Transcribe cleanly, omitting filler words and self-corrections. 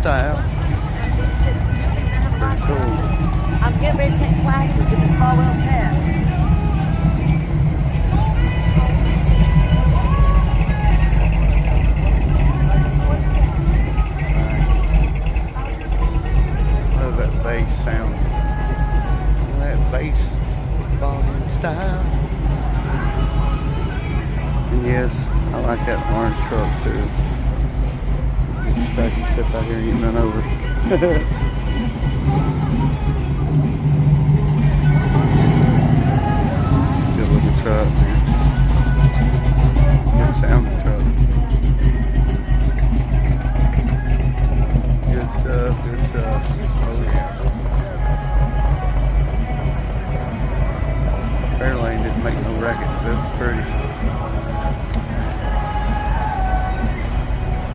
style. Pretty cool. I'm getting ready to take classes in the Caldwell Pass. Love that bass sound. That bass volume style. And yes, I like that orange truck too. I can sit out here and get run over. Good looking truck, man. Good sounding truck. Good stuff, good stuff. Oh yeah. Fairlane didn't make no racket, but it was pretty.